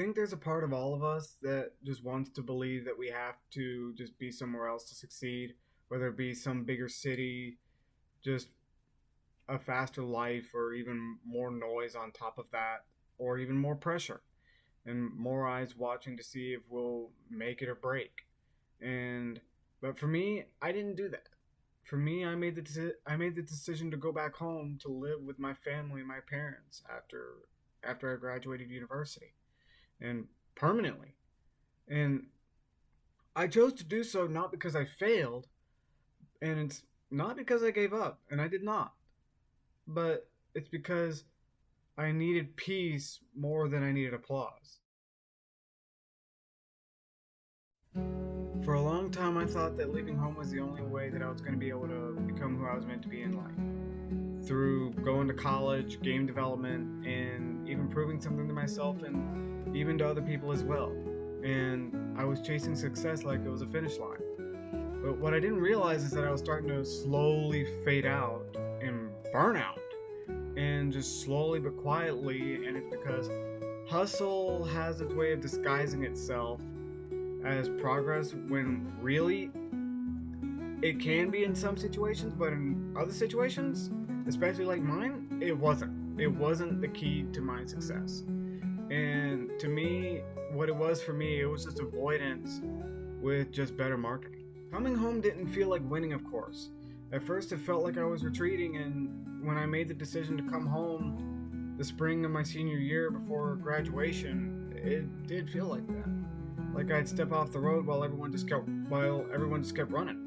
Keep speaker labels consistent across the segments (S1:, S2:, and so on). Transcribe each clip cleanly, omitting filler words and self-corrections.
S1: I think there's a part of all of us that just wants to believe that we have to just be somewhere else to succeed, whether it be some bigger city, just a faster life, or even more noise on top of that, or even more pressure and more eyes watching to see if we'll make it or break. And but for me, I didn't do that. For me, I made the decision to go back home to live with my family, my parents after I graduated university and permanently. And I chose to do so not because I failed, and it's not because I gave up, and I did not, but it's because I needed peace more than I needed applause. For a long time, I thought that leaving home was the only way that I was going to be able to become who I was meant to be in life. Through going to college, game development, and even proving something to myself and even to other people as well. And I was chasing success like it was a finish line. But what I didn't realize is that I was starting to slowly fade out and burn out. And just slowly but quietly, and it's because hustle has its way of disguising itself as progress when really it can be in some situations, but in other situations, especially like mine, it wasn't. It wasn't the key to my success. And to me, what it was for me, it was just avoidance with just better marketing. Coming home didn't feel like winning, of course. At first, it felt like I was retreating, and when I made the decision to come home the spring of my senior year before graduation, it did feel like that. Like I'd step off the road while everyone just kept running.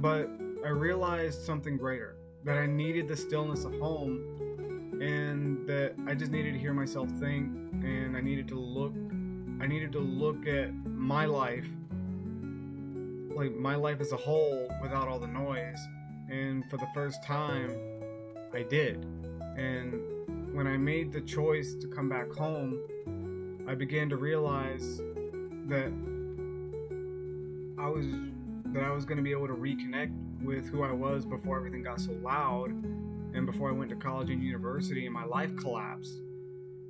S1: But I realized something greater, that I needed the stillness of home, and that I just needed to hear myself think, and I needed to look at my life, like my life as a whole, without all the noise. And for the first time, I did. And when I made the choice to come back home, I began to realize that I was that I was going to be able to reconnect with who I was before everything got so loud and before I went to college and university and my life collapsed.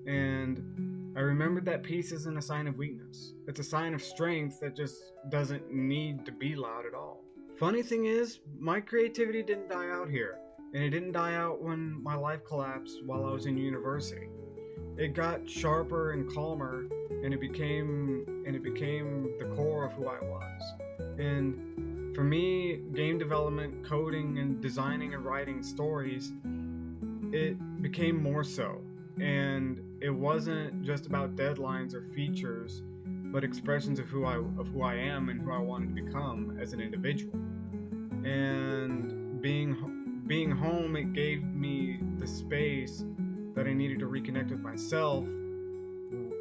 S1: And I remembered that peace isn't a sign of weakness. It's a sign of strength that just doesn't need to be loud at all. Funny thing is, my creativity didn't die out here, and it didn't die out when my life collapsed while I was in university. It got sharper and calmer, and it became the core of who I was. And for me, game development, coding, and designing and writing stories, it became more so. And it wasn't just about deadlines or features, but expressions of who I am and who I wanted to become as an individual. And being home, it gave me the space that I needed to reconnect with myself,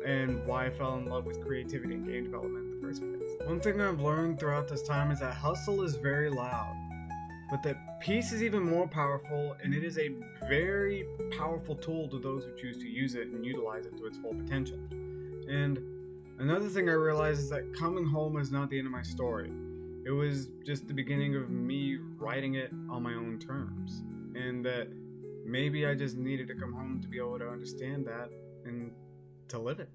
S1: and why I fell in love with creativity and game development in the first place. One thing I've learned throughout this time is that hustle is very loud, but that peace is even more powerful, and it is a very powerful tool to those who choose to use it and utilize it to its full potential. And another thing I realized is that coming home is not the end of my story. It was just the beginning of me writing it on my own terms, and that maybe I just needed to come home to be able to understand that and to live it.